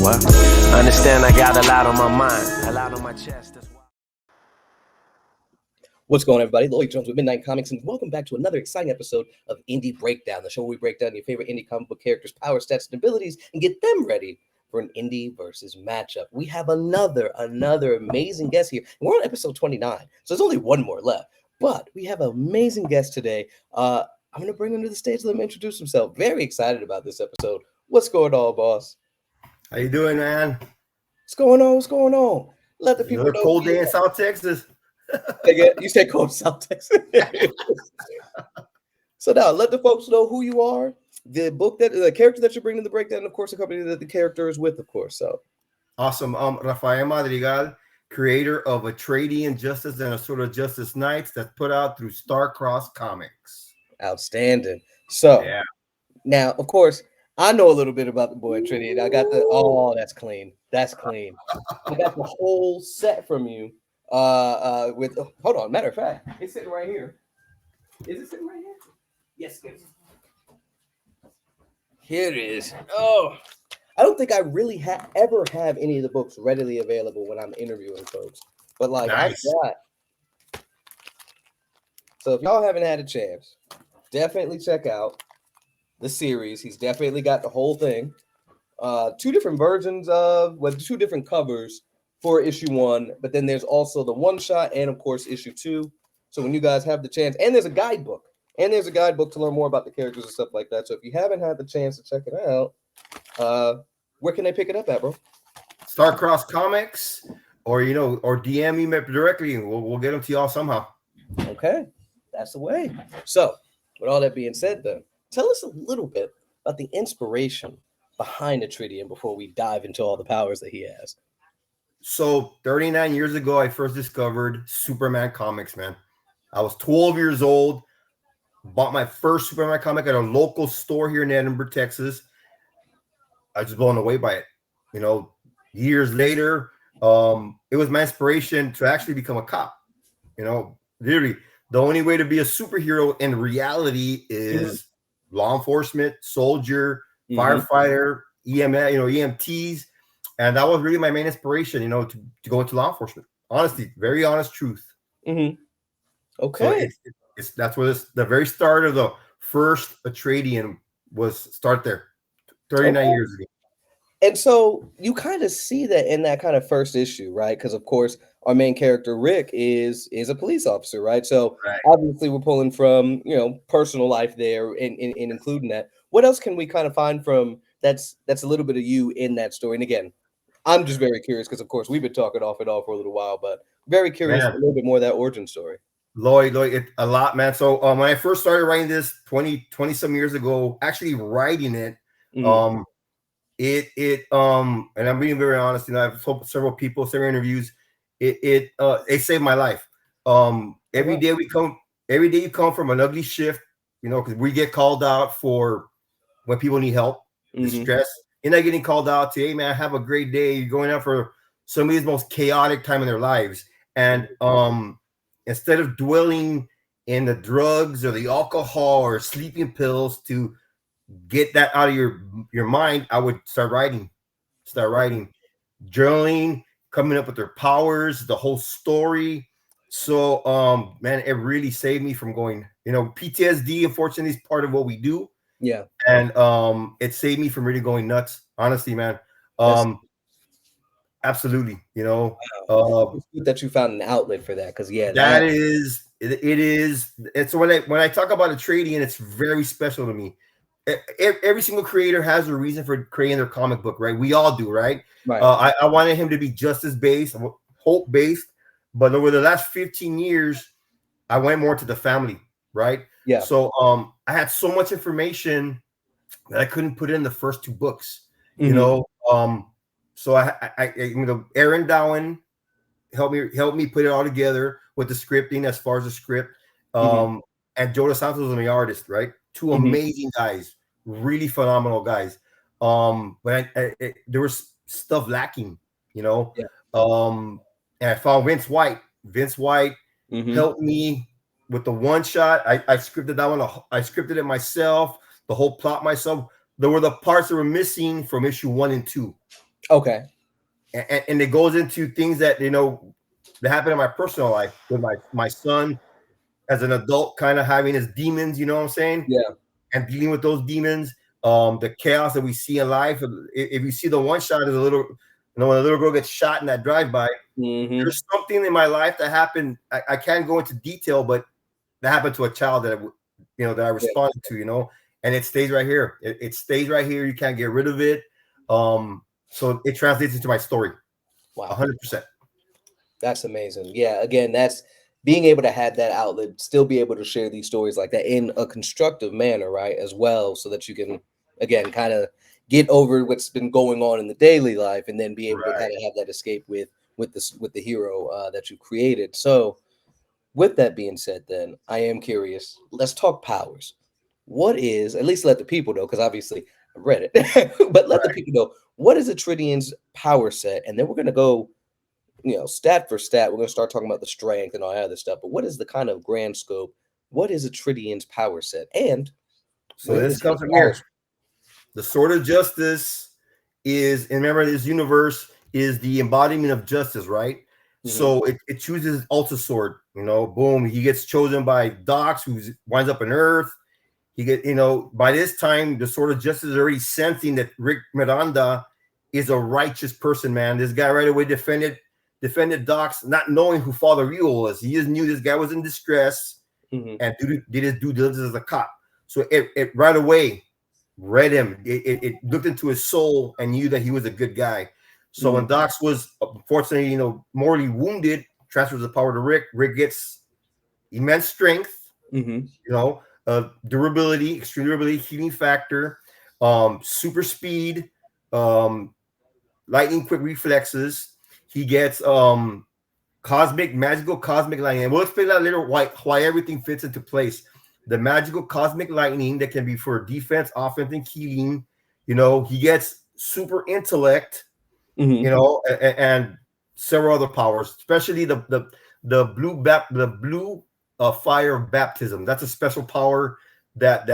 What? I understand I got a lot on my mind, a lot on my chest. That's why. What's going on, everybody? Lloyd Jones with Midnight Comics, and welcome back to another exciting episode of Indie Breakdown, the show where we break down your favorite indie comic book characters' power, stats, and abilities, and get them ready for an indie versus matchup. We have another amazing guest here. We're on episode 29, so there's only one more left. But we have an amazing guest today. I'm going to bring him to the stage, let him introduce himself. Very excited about this episode. What's going on, boss? How you doing, man? What's going on? What's going on? Let the people Another know. cold day in South Texas. You said cold South Texas. So now let the folks know who you are, the character that you're bringing to the breakdown, and of course the company that the character is with, of course. So awesome. Rafael Madrigal, creator of Atreydean Justice and a Sort of Justice Knights, that's put out through Star-Crossed Comics. Outstanding. So yeah. Now, of course, I know a little bit about the boy Atreydean. I got that's clean. That's clean. I got the whole set from you. Hold on. Matter of fact, it's sitting right here. Is it sitting right here? Yes, it is. Here it is. Oh, I don't think I really ever have any of the books readily available when I'm interviewing folks. But like nice. I got. So if y'all haven't had a chance, definitely check out the series. He's definitely got the whole thing. Two different versions of two different covers for issue 1, but then there's also the one shot and of course issue 2. So when you guys have the chance, and there's a guidebook to learn more about the characters and stuff like that. So if you haven't had the chance to check it out, where can they pick it up at, bro? Star-Crossed Comics, or DM me directly, and we'll get them to y'all somehow. Okay, that's the way. So with all that being said, then tell us a little bit about the inspiration behind Atreydean before we dive into all the powers that he has. So 39 years ago, I first discovered Superman comics, man. I was 12 years old, bought my first Superman comic at a local store here in Edinburgh, Texas. I was just blown away by it. Years later, it was my inspiration to actually become a cop. Literally, the only way to be a superhero in reality is law enforcement, soldier, firefighter, EMTs. And that was really my main inspiration, to go into law enforcement. Honestly, very honest truth. Mm-hmm. Okay. So that's where the very start of the first Atreydean was start there, 39 years ago. And so you kind of see that in that kind of first issue, right? Because of course our main character Rick is a police officer, right? So obviously we're pulling from personal life there and including that. What else can we kind of find from that's a little bit of you in that story? And again, I'm just very curious because of course we've been talking off and on for a little while, but very curious a little bit more of that origin story. Lloyd, a lot, man. So when I first started writing this 20 some years ago, actually writing it, and I'm being very honest, I've told several people, several interviews, it saved my life. Every day you come from an ugly shift, because we get called out for when people need help, distress. You're not getting called out to, hey man, have a great day. You're going out for somebody's most chaotic time in their lives. And instead of dwelling in the drugs or the alcohol or sleeping pills to get that out of your mind, I would start writing, journaling, coming up with their powers, the whole story. So man, it really saved me from going, PTSD unfortunately is part of what we do. Yeah. And it saved me from really going nuts, honestly, man. Absolutely, it's good that you found an outlet for that, because it is. And so when I talk about Atreydean, it's very special to me. Every single creator has a reason for creating their comic book, right? We all do, right? I wanted him to be justice-based, hope-based, but over the last 15 years, I went more to the family, right? Yeah. So I had so much information that I couldn't put in the first 2 books, so I Aaron Dowen helped me put it all together with the scripting as far as the script. And Joe Santos was my artist, right? 2 amazing guys, really phenomenal guys. But there was stuff lacking, and I found Vince White. Vince White helped me with the one shot. I scripted that one. I scripted it myself, the whole plot myself. There were the parts that were missing from issue 1 and 2. Okay. And it goes into things that that happen in my personal life with my son as an adult, kind of having his demons. You know what I'm saying? Yeah. And dealing with those demons, the chaos that we see in life. If you see the one shot of the little, when a little girl gets shot in that drive-by, Mm-hmm. there's something in my life that happened. I can't go into detail, but that happened to a child that that I responded to, and it stays right here. It stays right here. You can't get rid of it. So it translates into my story. Wow. 100%. That's amazing. Yeah, again, that's being able to have that outlet, still be able to share these stories like that in a constructive manner, right? As well, so that you can again kind of get over what's been going on in the daily life and then be able to Right. kind of have that escape with the hero that you created. So with that being said, then I am curious. Let's talk powers. What is, at least let the people know, because obviously I read it, but let the Right. people know what is Atreydean's power set, and then we're gonna go stat for stat. We're going to start talking about the strength and all that other stuff. But what is the kind of grand scope? What is Atreydean's power set? And So where this is he comes from here. The sword of justice is, and remember, this universe is the embodiment of justice, right? Mhm. So it chooses Ultra Sword. Boom. He gets chosen by Dox, who winds up on Earth. By this time, the sword of justice is already sensing that Rick Miranda is a righteous person, man. This guy right away defended Dox, not knowing who Father Rio was. He just knew this guy was in distress Mhm. and did his due diligence as a cop. So it right away read him. It looked into his soul and knew that he was a good guy. So when Mhm. Dox was unfortunately, mortally wounded, transfers the power to Rick. Rick gets immense strength, Mhm. durability, extreme durability, healing factor, super speed, lightning quick reflexes. He gets magical cosmic lightning. And we'll explain that later why everything fits into place. The magical cosmic lightning that can be for defense, offense, and healing. He gets super intellect, Mhm. and several other powers, especially the blue fire of baptism. That's a special power that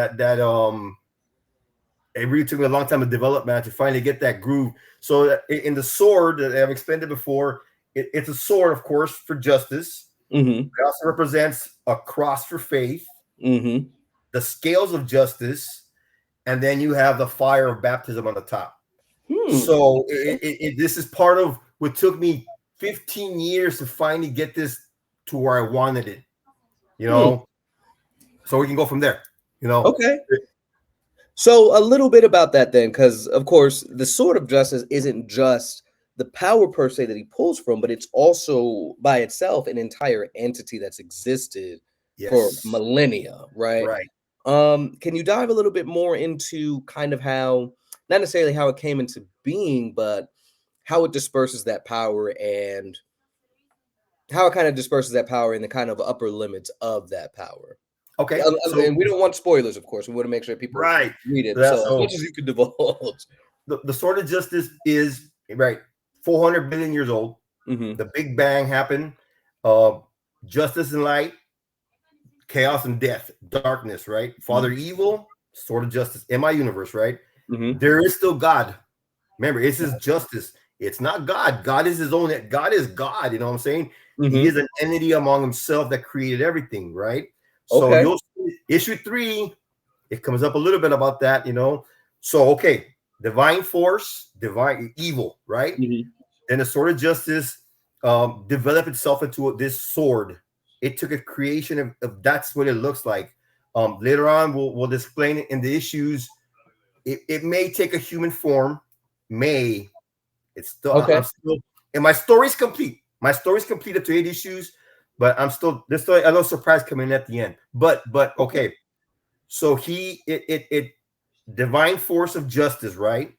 it really took me a long time to develop, man, to finally get that groove. So in the sword that I've explained it before, it's a sword, of course, for justice. Mhm. It also represents a cross for faith, Mhm. the scales of justice, and then you have the fire of baptism on the top. Hmm. So this is part of what took me 15 years to finally get this to where I wanted it, you Hmm. know. So we can go from there, you know. Okay. So a little bit about that then, because of course the sword of justice isn't just the power per se that he pulls from, but it's also by itself an entire entity that's existed for Yes, millennia, right? right. Can you dive a little bit more into kind of how, not necessarily how it came into being, but how it disperses that power and how it kind of disperses that power in the kind of upper limits of that power? Okay, And we don't want spoilers, of course. We want to make sure people right. read it. That's So as so much as you can divulge. the sword of justice is right 400 billion years old. Mhm. The Big Bang happened. Uh, justice and light, chaos and death, darkness, right? Father Mhm. evil, sword of justice in my universe, right? Mhm. There is still God. Remember, it's his justice. It's not God. God is his own. God is God. You know what I'm saying? He is Mhm. an entity among himself that created everything, right? So Okay. you'll see issue 3, it comes up a little bit about that. So, okay, divine force, divine evil, right? Mhm. Then the sword of justice developed itself into this sword. It took a creation of that's what it looks like. Later on, we'll explain it in the issues. It may take a human form, may. It's still, Okay. I'm still, and my story's complete. My story's complete up to 8 issues, but there's still a little surprise coming at the end. But Okay. okay. So it divine force of justice, right?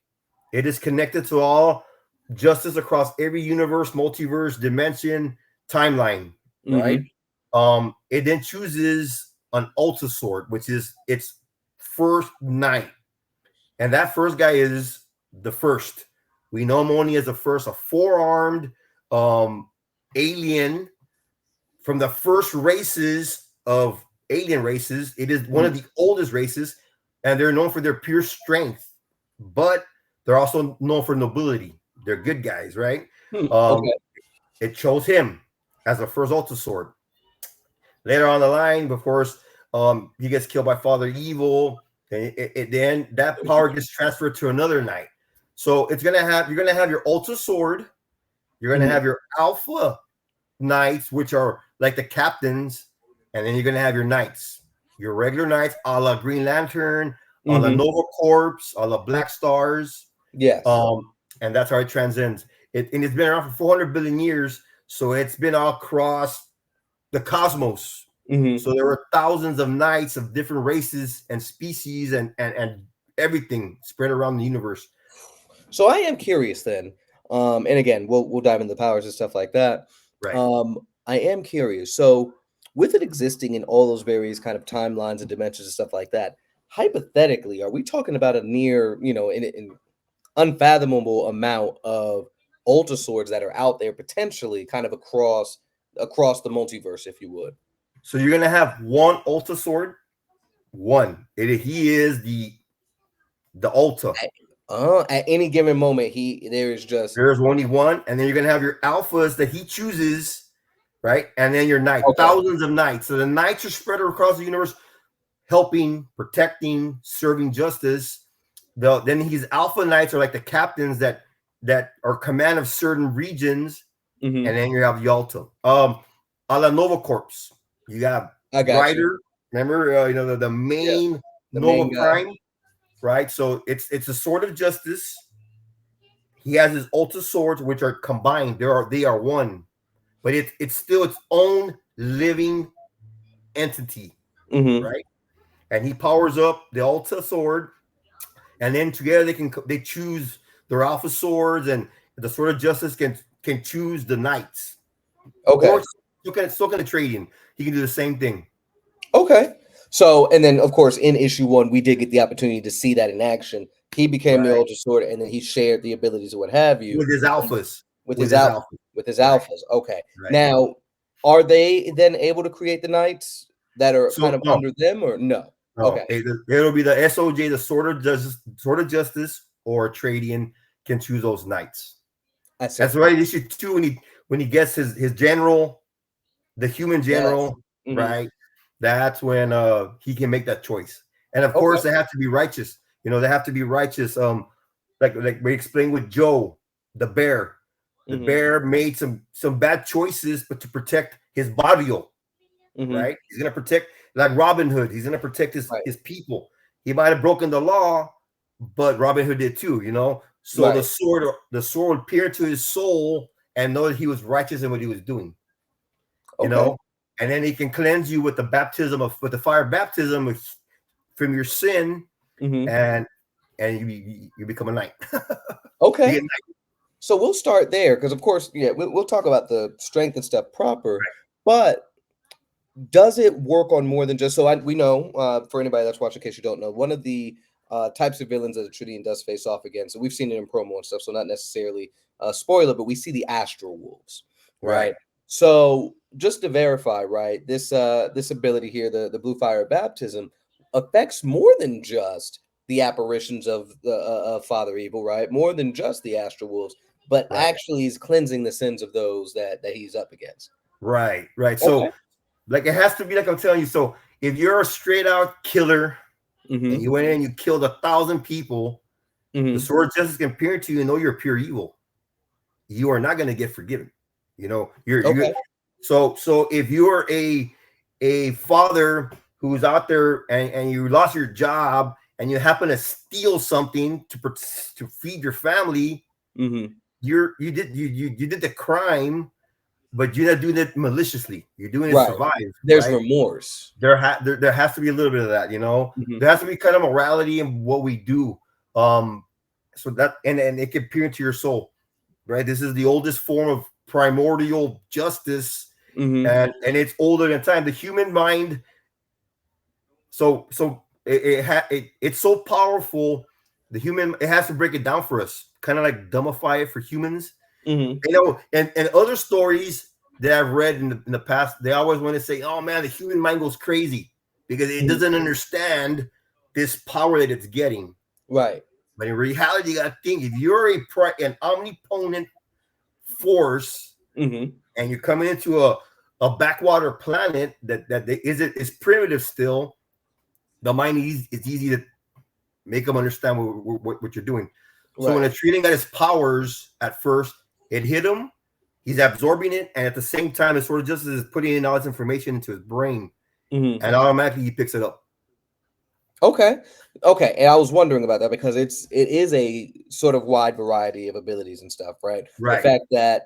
It is connected to all justice across every universe, multiverse, dimension, timeline, right? Mhm. It then chooses an Ultra Sword, which is its first knight. And that first guy is the first. We know him only as the first, a 4-armed alien from the first races of alien races. It is one of Mhm. the oldest races, and they're known for their pure strength, but they're also known for nobility. they're good guys, right? Okay. It chose him as the first Ultra Sword. Later on the line, of course, he gets killed by Father Evil. And then that power gets transferred to another knight. So you're gonna have your Ultra Sword, you're gonna have your Alpha Knights, which are like the captains, and then you're gonna have your knights, your regular knights, a la Green Lantern, a la Nova Corps, a la Black Stars. Yes. And that's how it transcends. And it's been around for 400 billion years, so it's been all across the cosmos. So there were thousands of knights of different races and species and everything spread around the universe. So I am curious then, and again, we'll dive into the powers and stuff like that. Right. I am curious. So with it existing in all those various kind of timelines and dimensions and stuff like that, hypothetically, are we talking about a near, an unfathomable amount of Ultra Swords that are out there potentially kind of across the multiverse, if you would? So you're gonna have one Ultra Sword. One. He is the Ultra. At any given moment, there's only one, and then you're gonna have your alphas that he chooses, right? And then your knights, thousands of knights. So the knights are spread across the universe, helping, protecting, serving justice. Then his alpha knights are like the captains that are command of certain regions, and then you have Yalta. A la Nova Corps. You got Rider. Remember, the main Nova Prime, right? So it's a sword of justice. He has his Ultra Swords, which are combined. They are one, but it's still its own living entity, right? And he powers up the Ultra Sword, and then together they choose their Alpha Swords, and the Sword of Justice can choose the Knights. Okay. Or so can Atreydean. He can do the same thing. Okay. So, and then of course in issue 1, we did get the opportunity to see that in action. He became the Ultra Sword, and then he shared the abilities or what have you with his alphas. With his alphas. Okay. Right. Now, are they then able to create the knights that are kind of under them, or no? Okay. It'll be the SOJ, the Sword of Justice, or Atreydean can choose those knights. That's right. Issue 2, when he gets his general, the human general, right? That's when he can make that choice. And of course, they have to be righteous. They have to be righteous. Like we explained with Joe, the bear. The bear made some bad choices, but to protect his barrio, right? He's gonna protect, like Robin Hood. He's gonna protect his people. He might have broken the law, but Robin Hood did too. So the sword appeared to his soul and know that he was righteous in what he was doing. And then he can cleanse you with the fire baptism from your sin, and you become a knight. Okay. So we'll start there because, of course, we'll talk about the strength and stuff proper, but does it work on more than just we know, for anybody that's watching, in case you don't know, one of the types of villains that Atreydean does face off against, so we've seen it in promo and stuff, so not necessarily a spoiler, but we see the Astral Wolves, right? So just to verify, right, this ability here, the blue fire baptism, affects more than just the apparitions of the Father Evil, right? More than just the Astral Wolves, but actually is cleansing the sins of those that he's up against. Right. So, like, it has to be like I'm telling you. So, if you're a straight out killer and you went in and you killed 1,000 people, the Sword of Justice can appear to you and know you're pure evil. You are not going to get forgiven. You're so if you're a father who's out there and you lost your job and you happen to steal something to feed your family, you did the crime, but you're not doing it maliciously. You're doing it to survive. There's remorse. There has to be a little bit of that. There has to be kind of morality in what we do. So that and it can peer into your soul, right? This is the oldest form of primordial justice, and it's older than time. The human mind. So it's so powerful. It has to break it down for us, kind of like dumbify it for humans. And other stories that I've read in the past, they always want to say, "Oh man, the human mind goes crazy because it doesn't understand this power that it's getting." Right. But in reality, you got to think if you're an omnipotent force Mm-hmm. and you're coming into a backwater planet is primitive still, the mind it's easy to make them understand what you're doing. So when Atreydean got his powers at first, it hit him. He's absorbing it, and at the same time, his sword of justice is putting in all this information into his brain, and automatically he picks it up. Okay. And I was wondering about that because it is a sort of wide variety of abilities and stuff, right? The fact that,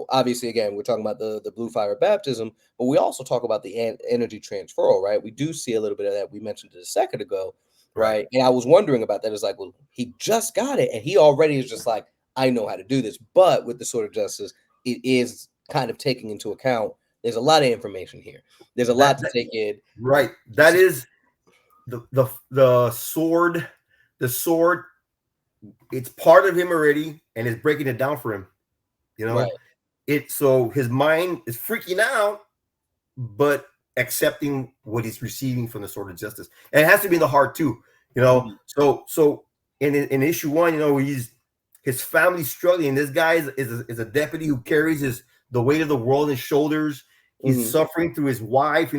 obviously, again, we're talking about the blue fire baptism, but we also talk about the energy transferal, right? We do see a little bit of that. We mentioned it a second ago, right? And I was wondering about that. It's like, well, he just got it, and he already is just like, I know how to do this. But with the sword of justice, it is kind of taking into account. There's a lot of information here. There's a lot to take in. Right. That is. The sword, it's part of him already, and it's breaking it down for him. So his mind is freaking out, but accepting what he's receiving from the sword of justice, and it has to be in the heart too. So in issue 1, his family's struggling. This guy is a deputy who carries the weight of the world on his shoulders. He's suffering through his wife,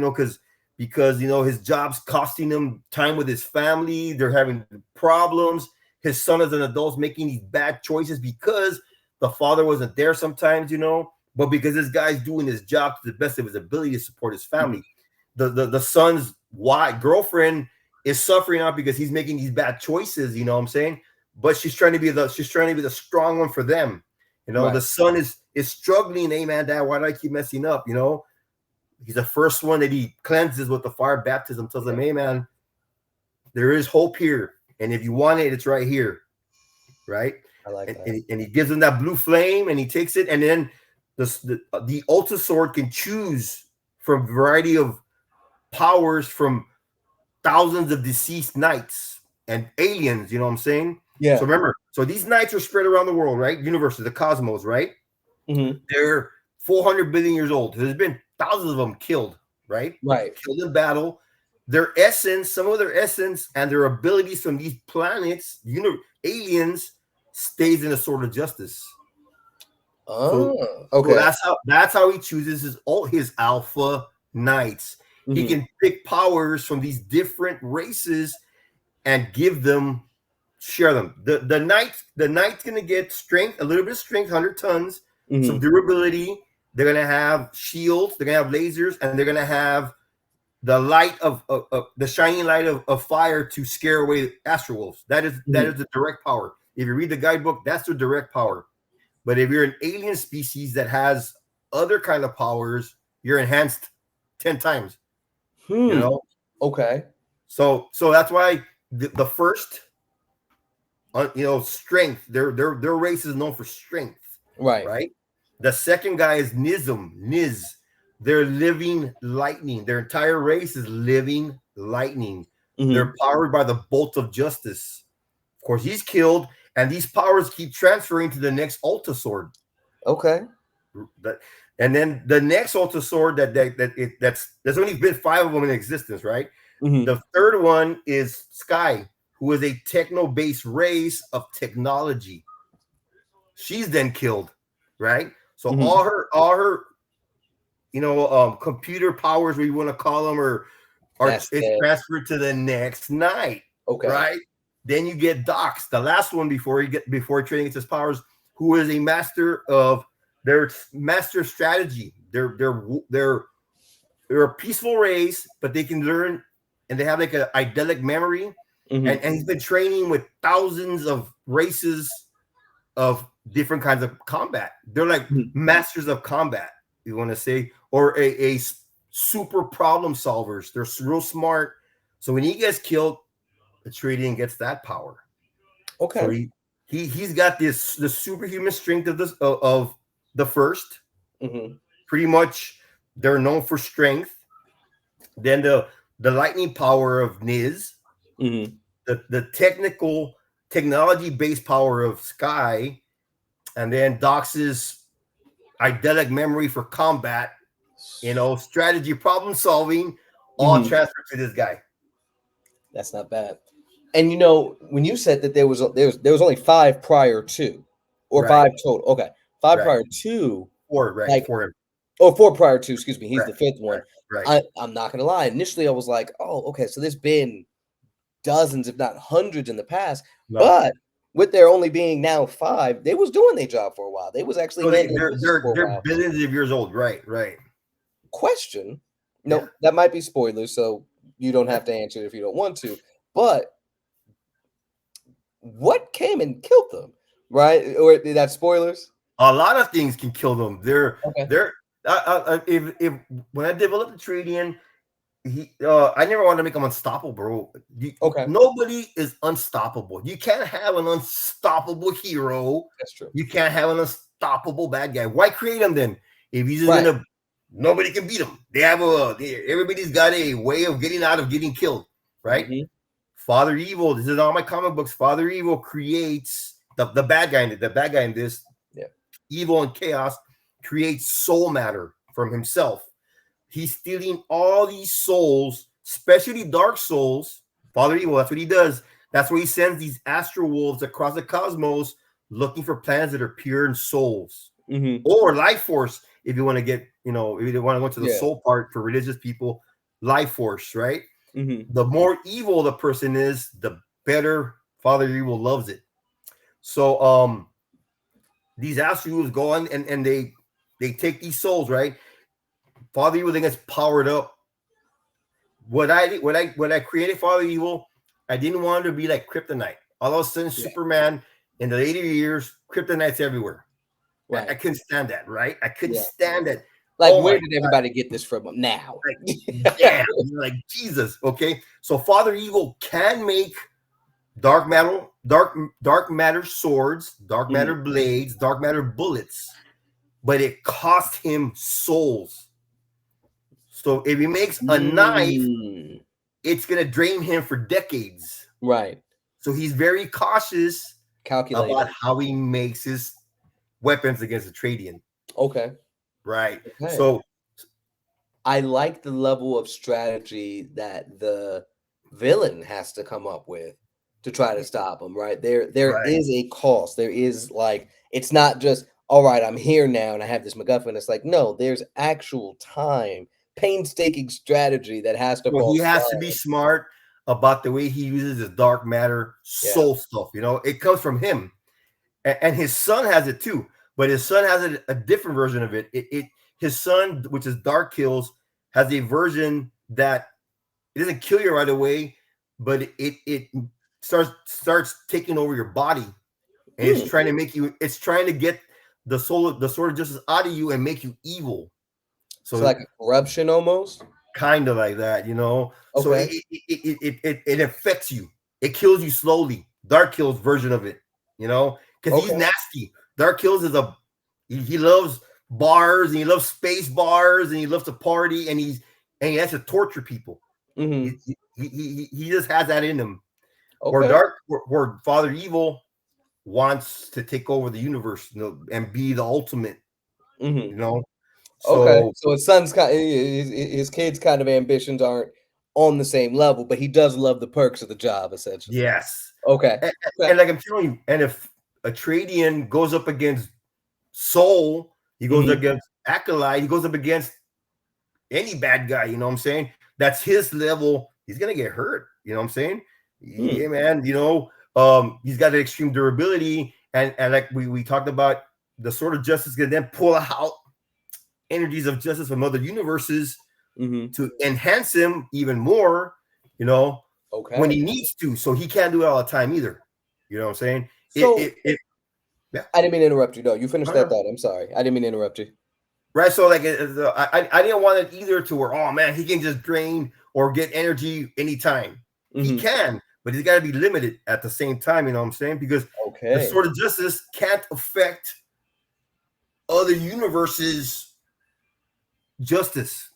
because his job's costing him time with his family. They're having problems. His son as an adult is making these bad choices because the father wasn't there sometimes, but because this guy's doing his job to the best of his ability to support his family. The son's girlfriend is suffering out because he's making these bad choices, you know what I'm saying? But she's trying to be the strong one for them. The son is struggling. Hey man, dad, why do I keep messing up? He's the first one that he cleanses with the fire baptism, tells him, hey, man, there is hope here. And if you want it, it's right here. Right? I like that. And he gives him that blue flame, and he takes it. And then the Ultra Sword can choose from a variety of powers from thousands of deceased knights and aliens. You know what I'm saying? Yeah. So remember, these knights are spread around the world, right? Universes, the cosmos, right? They're 400 billion years old. There's been thousands of them killed, right? Killed in battle. Some of their essence and their abilities from these planets, aliens, stays in the sword of justice. Okay. So that's how he chooses his alpha knights. He can pick powers from these different races and share them. The knight's gonna get strength, a little bit of strength, 100 tons, some durability. They're going to have shields, they're going to have lasers, and they're going to have the light of the shining light of fire to scare away astral wolves. That is the direct power. If you read the guidebook, that's the direct power. But if you're an alien species that has other kind of powers, you're enhanced 10 times. Okay. So that's why the first, strength. Their race is known for strength. Right. The second guy is Niz. They're living lightning. Their entire race is living lightning. They're powered by the bolt of justice. Of course, he's killed, and these powers keep transferring to the next Ultra Sword. Okay. And then the next Ultra Sword there's only been 5 of them in existence, right? The third one is Sky, who is a techno-based race of technology. She's then killed, right? So all her computer powers, we want to call them, are transferred to the next night. Okay. Right? Then you get Dox, the last one before trading his powers, who is a master of their master strategy. They're a peaceful race, but they can learn, and they have like an idyllic memory. And he's been training with thousands of races of different kinds of combat. They're like masters of combat, you want to say, or a super problem solvers. They're real smart. So when he gets killed, Atreydean gets that power. Okay. So he's got the superhuman strength of the first. Pretty much, they're known for strength. Then the lightning power of Niz, the technology-based power of Sky, and then Dox's idyllic memory for combat, strategy, problem solving, all transferred to this guy. That's not bad. And when you said that there was only 5 prior to, or Right. 5 total. Okay, 5 Right. prior to, 4, right? like, 4 him. or 4 prior to. Excuse me, he's Right. the 5th one. Right. I'm not gonna lie. Initially, I was like, oh, okay, so there's been dozens, if not hundreds, in the past. No. But with there only being now 5, they was doing their job for a while. They was actually So handling business for a they're while. billions of years old. Right. Question. No, Yeah. that might be spoilers, so you don't have to answer it if you don't want to. But what came and killed them, right? Or that's spoilers? A lot of things can kill them. Okay. If when I developed Atreydean, I never wanted to make him unstoppable, bro. Okay. Nobody is unstoppable. You can't have an unstoppable hero. That's true. You can't have an unstoppable bad guy. Why create him then? If he's just Right. gonna, nobody can beat him. They have everybody's got a way of getting out of getting killed, right? Mhm. Father Evil. This is all my comic books. Father Evil creates the bad guy. The bad guy in this, Yeah. Evil and Chaos, creates soul matter from himself. He's stealing all these souls, especially dark souls. Father Evil, that's what he does. That's where he sends these astral wolves across the cosmos looking for planets that are pure in souls. Mhm. Or life force, if you want to get, if you want to go to the Yeah. soul part for religious people, life force, right? Mhm. The more evil the person is, the better Father Evil loves it. So these astral wolves go on and they take these souls, right? Father Evil then gets powered up. When I created Father Evil, I didn't want him to be like Kryptonite. All of a sudden, Superman in the later years, Kryptonite's everywhere. Right. I couldn't stand that, right? I couldn't stand that. Like, Oh where my did everybody get this from now? Like, damn, like Jesus. Okay, so Father Evil can make dark matter swords, dark matter blades, dark matter bullets, but it cost him souls. So if he makes a knife, it's gonna drain him for decades. Right. So he's very cautious Calculated about how he makes his weapons against Atreydean. Okay. Right. Okay. So I like the level of strategy that the villain has to come up with to try to stop him, right? There Right. is a cost. There is, like, it's not just, all right, I'm here now and I have this MacGuffin. It's like, no, there's actual time, painstaking strategy that has to well, fall. he has to be smart about the way he uses his dark matter soul stuff. It comes from him, and his son has it too. But his son has a different version of it. His son, which is Dark Kills, has a version that it doesn't kill you right away, but it starts taking over your body, and it's trying to make you. It's trying to get the sword of justice out of you and make you evil. So like a corruption almost? Kind of like that, So Okay. it affects you. It kills you slowly. Dark Kills version of it, because he's nasty. Dark Kills is he loves bars and he loves space bars and he loves to party and he has to torture people. He just has that in him. Where Father Evil wants to take over the universe, and be the ultimate, So his son's his kid's kind of ambitions aren't on the same level, but he does love the perks of the job, essentially. Yes. Okay. And like I'm telling you, and if Atreydean goes up against Soul, he goes against Akolyte, he goes up against any bad guy, you know what I'm saying? That's his level. He's gonna get hurt, you know what I'm saying? Yeah, man. He's got an extreme durability, and like we talked about, the Sword of Justice can then pull out energies of justice from other universes to enhance him even more, when he needs to. So he can't do it all the time either. You know what I'm saying? So I didn't mean to interrupt you. No, you finished that thought. I'm sorry. I didn't mean to interrupt you. Right. So like I didn't want it either to where, oh man, he can just drain or get energy anytime. He can, but he's got to be limited at the same time. You know what I'm saying? Because the Sword of Justice can't affect other universes' justice.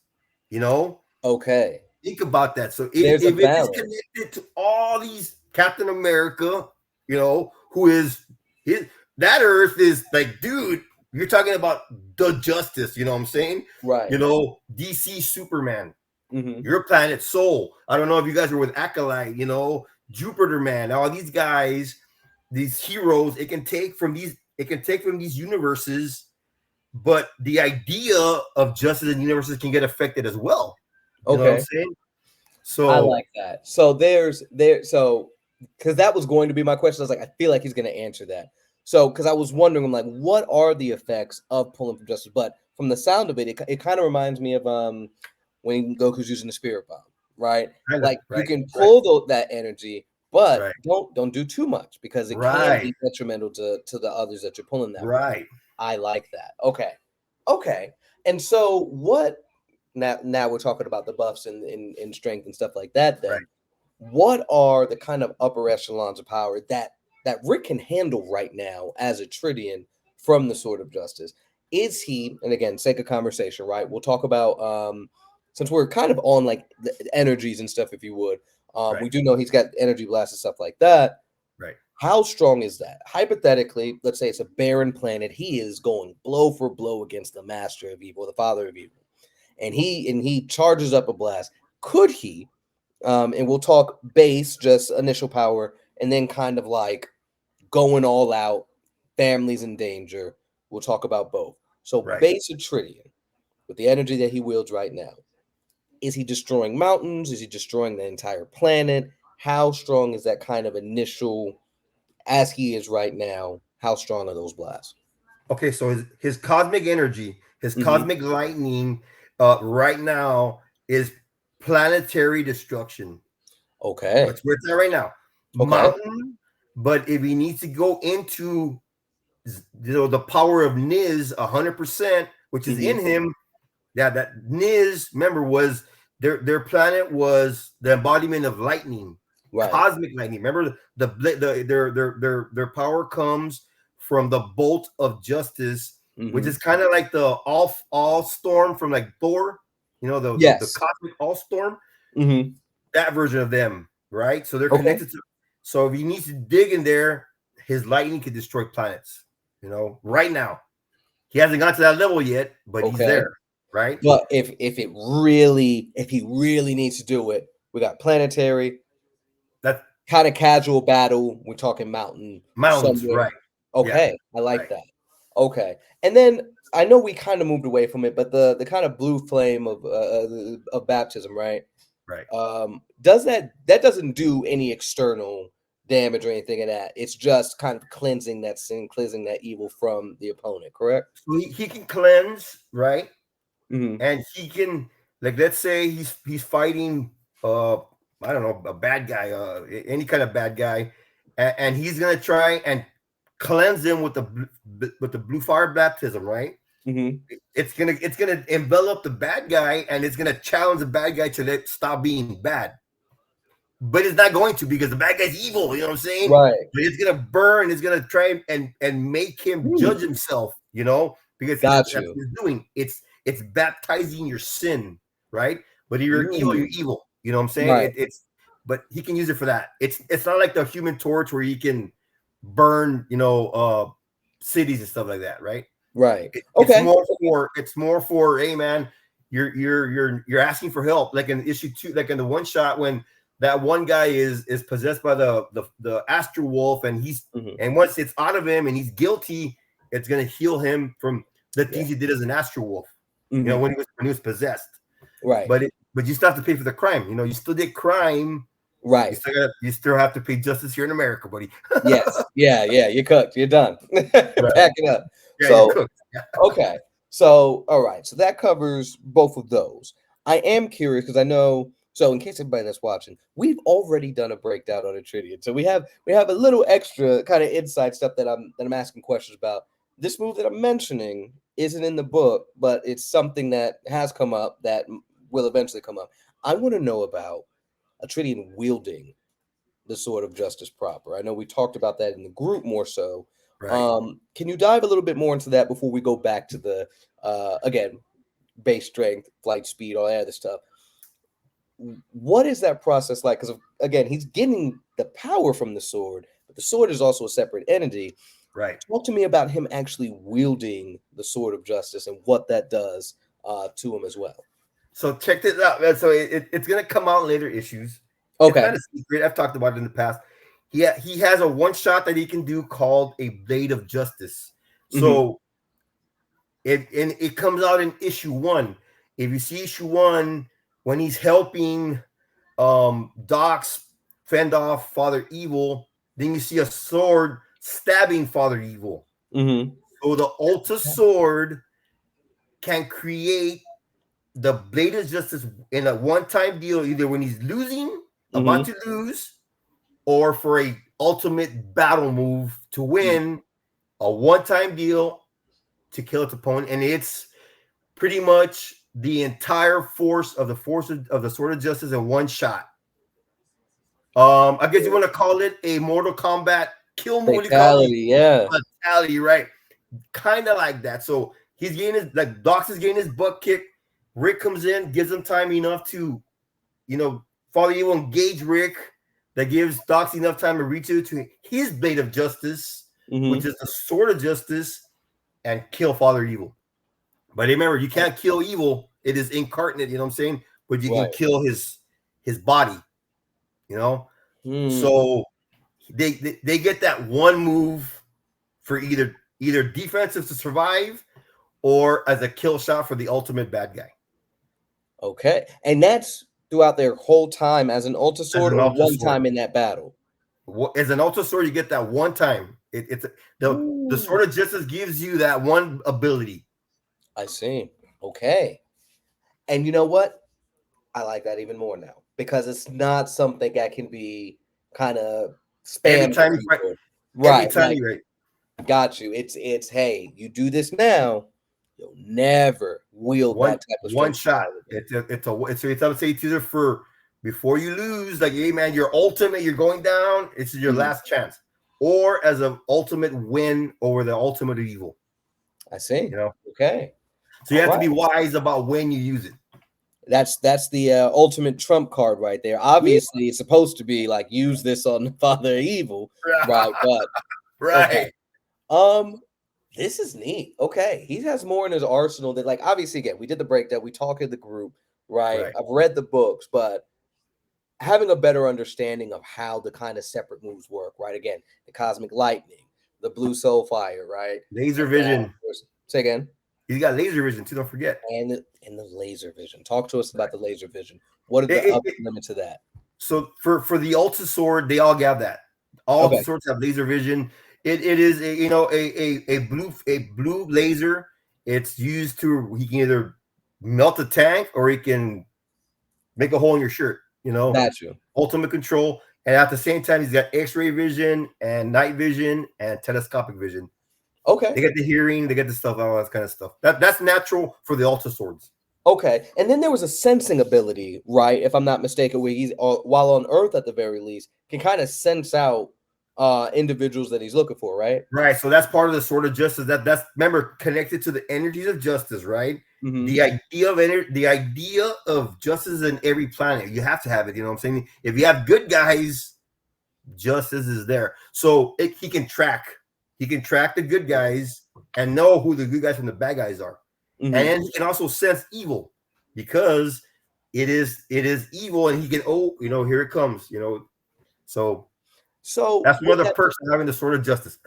Okay. Think about that. So if it is connected to all these Captain America, who is that Earth is like, dude, you're talking about the justice, you know what I'm saying? Right. DC Superman, your planet Soul. I don't know if you guys were with Akolyte, Jupiter, man, all these guys, these heroes, it can take from these universes, but the idea of justice in universes can get affected as well. You know what I'm Okay. saying? I So like that. So so because that was going to be my question. I was like, I feel like he's going to answer that. So because I was wondering, I'm like, what are the effects of pulling from justice? But from the sound of it, it kind of reminds me of when Goku's using the spirit bomb, right? kind of Like you right, can right, pull that energy, but right, don't do too much because it can right, be detrimental to the others that you're pulling that from. right, I like that. Okay. Okay. And so what now we're talking about the buffs and strength and stuff like that right. then. What are the kind of upper echelons of power that Rick can handle right now as a Atreydean from the Sword of Justice? Is he, and again, sake of conversation, right? We'll talk about since we're kind of on like the energies and stuff, if you would. Right. We do know he's got energy blast and stuff like that. Right. How strong is that? Hypothetically, let's say it's a barren planet. He is going blow for blow against the master of evil, the father of evil, and he charges up a blast. Could he? And we'll talk base, just initial power, and then kind of like going all out, families in danger. We'll talk about both. So Right. base Atreydean, with the energy that he wields right now, is he destroying mountains? Is he destroying the entire planet? How strong is that kind of initial, as he is right now? How strong are those blasts? Okay, so his cosmic energy, his Hmm. cosmic lightning, right now is planetary destruction. Okay. That's where it's at right now. Okay. Mountain, but if he needs to go into the power of Niz 100%, which is in Hmm. him, yeah, that Niz, remember, was their planet was the embodiment of lightning, Right. cosmic lightning. Remember their power comes from the bolt of justice, which Hmm. is kind of like the all storm from like Thor, the Yes. cosmic all storm, Hmm. that version of them, right? So they're Okay. connected to. So if he needs to dig in there, his lightning can destroy planets. Right now he hasn't got to that level yet, but he's Okay. there, right? But if he really needs to do it, we got planetary, That kind of casual battle. We're talking mountain mountains, somewhere. right? Yeah, Okay, I like right, that. Okay, and then I know we kind of moved away from it, but the kind of blue flame of baptism, right? right. Does that doesn't do any external damage or anything of that? It's just kind of cleansing that sin, cleansing that evil from the opponent. Correct? So he can cleanse, right? Hmm. And he can, like, let's say he's fighting I don't know, a bad guy, any kind of bad guy, and he's gonna try and cleanse him with the blue fire baptism, right? Hmm. It's gonna envelop the bad guy, and it's gonna challenge the bad guy to stop being bad. But it's not going to, because the bad guy's evil. You know what I'm saying? Right. But it's gonna burn. It's gonna try and make him judge Hmm. himself. Because Got that's what you. he's doing. It's baptizing your sin, right? But if you're evil, you're Mm. evil. You know what I'm saying? Right. But he can use it for that. It's not like the Human Torch where he can burn, cities and stuff like that, right? Right. It's Okay. more for hey man, you're asking for help, like in issue 2, like in the one shot when that one guy is possessed by the astral wolf, and Mhm. once it's out of him and he's guilty, it's gonna heal him from the Yeah. things he did as an astral wolf, Mhm. when he was possessed. Right. But you still have to pay for the crime. You still did crime. You Right. still have to pay justice here in America, buddy. Yes. Yeah. Yeah. You're cooked. You're done. Right. Pack it up. Yeah, you're So, cooked. Yeah. okay. So, all right. So that covers both of those. I am curious because I know. So, in case anybody that's watching, we've already done a breakdown on Atreydean. So we have a little extra kind of inside stuff that I'm asking questions about. This move that I'm mentioning isn't in the book, but it's something that has come up that will eventually come up. I want to know about Atreydean wielding the sword of justice proper. I know we talked about that in the group more so. Right. Can you dive a little bit more into that before we go back to the again base strength, flight speed, all that other stuff? What is that process like? Because again, he's getting the power from the sword, but the sword is also a separate entity. Right. Talk to me about him actually wielding the sword of justice and what that does to him as well. So check this out, man. So it's gonna come out in later issues. Okay. It's not a secret. I've talked about it in the past. He has a one shot that he can do called a Blade of Justice. So it comes out in issue 1. If you see issue 1, when he's helping Docs fend off Father Evil, then you see a sword stabbing Father Evil. So the Ulta sword can create the Blade of Justice in a one-time deal, either when he's losing, about to lose, or for a ultimate battle move to win, a one-time deal to kill its opponent. And it's pretty much the entire force of the Sword of Justice in one shot. I guess you want to call it a Mortal Kombat kill move. Fatality, yeah. Fatality, right? Kind of like that. So he's getting his, like, Docs is getting his butt kicked. Rick comes in, gives him time enough to, Father Evil engage Rick. That gives Docs enough time to reach out to his Blade of Justice, which is the Sword of Justice, and kill Father Evil. But remember, you can't kill evil. It is incarnate, you know what I'm saying? But you can kill his body, So they get that one move for either defensive to survive or as a kill shot for the ultimate bad guy. Okay. And that's throughout their whole time as an Ulta Sword, or one time in that battle? As an Ulta Sword, you get that one time. The Sword of Justice gives you that one ability. I see. Okay. And you know what? I like that even more now, because it's not something that can be kind of spammed. Every time you fight, right. Every time you right. Got you. It's hey, you do this now, you'll never wield that type of one shot. It's I would say it's either for before you lose, like, hey man, your ultimate, you're going down, it's your last chance, or as an ultimate win over the ultimate evil. I see. Okay. So you have to be wise about when you use it. That's the ultimate trump card right there. Obviously, it's supposed to be like, use this on Father Evil, right? But right. Okay. This is neat. Okay, he has more in his arsenal that, like, obviously, again, we did the breakdown, we talked in the group, right? I've read the books, but having a better understanding of how the kind of separate moves work, right? Again, the cosmic lightning, the blue soul fire, right? Laser vision. Say again. He's got laser vision too. Don't forget. And the laser vision. Talk to us about the laser vision. What are the upper limits to that? So for the Ultra Sword, they all have that. All the swords have laser vision. It is a blue laser. It's used to, he can either melt a tank or he can make a hole in your shirt. Got you. Ultimate control, and at the same time, he's got X-ray vision and night vision and telescopic vision. Okay. They get the hearing, they get the stuff, all that kind of stuff. That's natural for the Ultra Swords. Okay, and then there was a sensing ability, right? If I'm not mistaken, where he's while on Earth at the very least can kind of sense out individuals that he's looking for, right? Right. So that's part of the Sword of Justice. That's remember, connected to the energies of justice, right? The idea of justice in every planet. You have to have it. You know what I'm saying? If you have good guys, justice is there. So he can track. He can track the good guys and know who the good guys from the bad guys are. And he can also sense evil, because it is evil, and he can, here it comes, So that's one of the perks of having the Sword of Justice.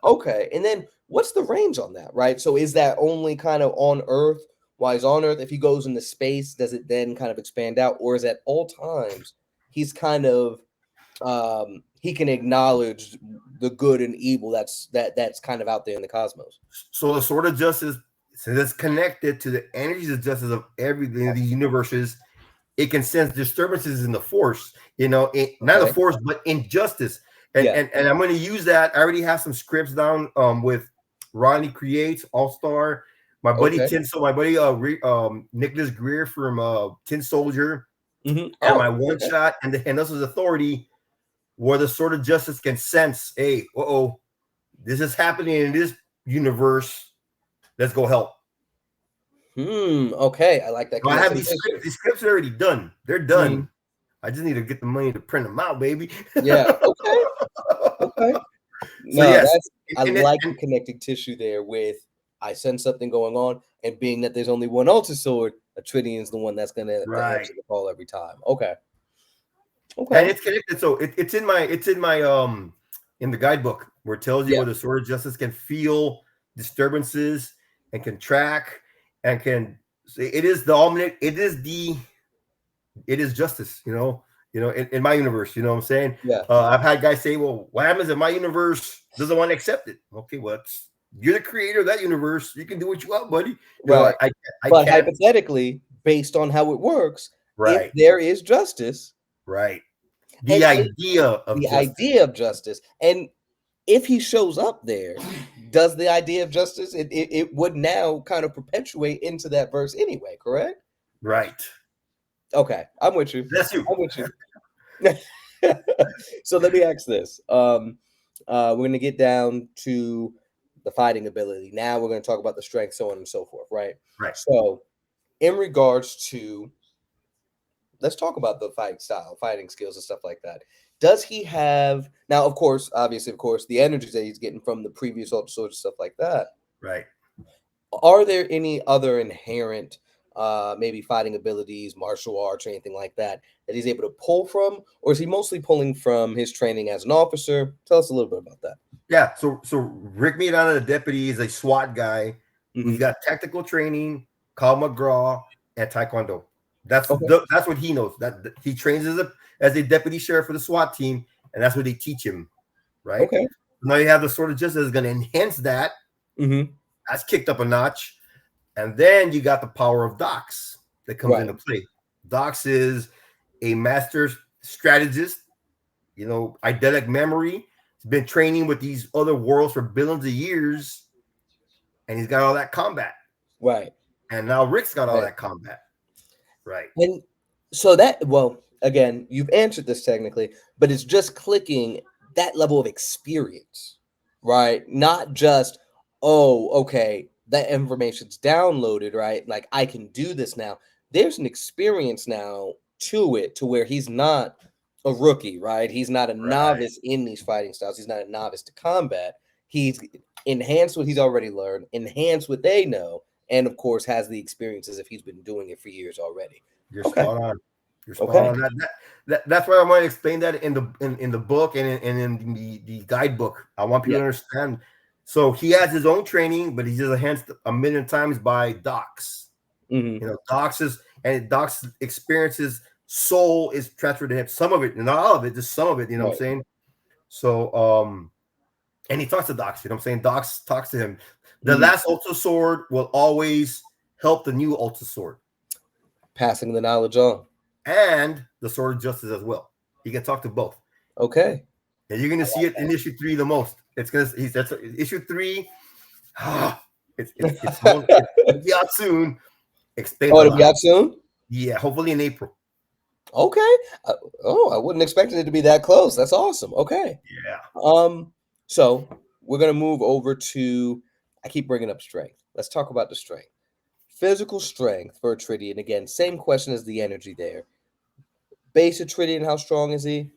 Okay, and then what's the range on that, right? So is that only kind of on Earth? While he's on Earth, if he goes into space, does it then kind of expand out, or is at all times he's kind of he can acknowledge the good and evil that's kind of out there in the cosmos? So the Sword of Justice, since it's connected to the energies of justice of everything in these universes, it can sense disturbances in the force, not the force, but injustice. And I'm going to use that. I already have some scripts down with Ronnie Creates, All-Star, my buddy Nicholas Greer from Tin Soldier, and my one shot, and this is Authority, where the Sword of Justice can sense, hey, this is happening in this universe. Let's go help. Okay, I like that. So I have these scripts. These scripts are already done. They're done. I just need to get the money to print them out, baby. Yeah. Okay. No, so yes, I like the connecting tissue there with, I sense something going on, and being that there's only one Ultra Sword, Atreydean is the one that's going to answer the call every time. Okay. Okay. And it's connected. So it's in my in the guidebook where it tells you Yeah. where the sword of justice can feel disturbances and can track and can. It is the omnic. It is justice. In my universe. You know what I'm saying? Yeah. I've had guys say, "Well, what happens if my universe doesn't want to accept it?" Okay, well, you're the creator of that universe. You can do what you want, buddy. Right. I But can't. hypothetically, based on how it works, if Right. there is justice, Right. and The idea of the justice. idea of justice, and if he shows up there, does the idea of justice, it would now kind of perpetuate into that verse anyway, correct? Right. Okay, I'm with you. That's you. I'm with you. So let me ask this. We're gonna get down to the fighting ability. Now we're gonna talk about the strength, so on and so forth, right? Right. So, in regards to, let's talk about the fighting style, fighting skills, and stuff like that. Does he have now? Of course, obviously, of course, the energies that he's getting from the previous Ultra Swords and stuff like that. Right. Are there any other inherent, maybe fighting abilities, martial arts, or anything like that that he's able to pull from, or is he mostly pulling from his training as an officer? Tell us a little bit about that. Yeah. So Rick made out of the deputy is a SWAT guy who's Mhm. got tactical training, Kyle McGraw, and Taekwondo. That's Okay. that's what he knows. That he trains as a deputy sheriff for the SWAT team, and that's what they teach him. Right. Okay. Now you have the sort of justice is going to enhance that. Mm-hmm. That's kicked up a notch. And then you got the power of Docs that comes Right. into play. Docs is a master strategist, eidetic memory. He's been training with these other worlds for billions of years, and he's got all that combat. Right. And now Rick's got all Right. that combat. Right. And so that, well, again, you've answered this technically, but it's just clicking that level of experience, right? Not just, oh, okay, that information's downloaded, right? Like I can do this now. There's an experience now to it to where he's not a rookie, right? He's not a Right. novice in these fighting styles. He's not a novice to combat. He's enhanced what he's already learned, enhanced what they know, and of course has the experiences if he's been doing it for years already. You're Okay. spot on. You're spot Okay. on. That's why I want to explain that in the book and in the guidebook. I want people to understand. So he has his own training, but he's just enhanced a million times by Docs. Mm-hmm. Doc's experiences, soul is transferred to him. Some of it, not all of it, just some of it. You know what I'm saying? So, and he talks to Docs. You know what I'm saying? Docs talks to him. The last Ultra Sword will always help the new Ultra Sword, Passing the knowledge on. and the Sword of Justice as well. He can talk to both. Okay. And you're gonna see it in issue 3 the most. It's gonna that's issue 3. It's it'll be out soon. Explain Oh, it'll be out soon? Yeah, hopefully in April. Okay. I wouldn't expect it to be that close. That's awesome. Okay. Yeah. So we're gonna move over to, I keep bringing up strength. Let's talk about the strength. Physical strength for Atreydean. Again, same question as the energy there. Base Atreydean, how strong is he?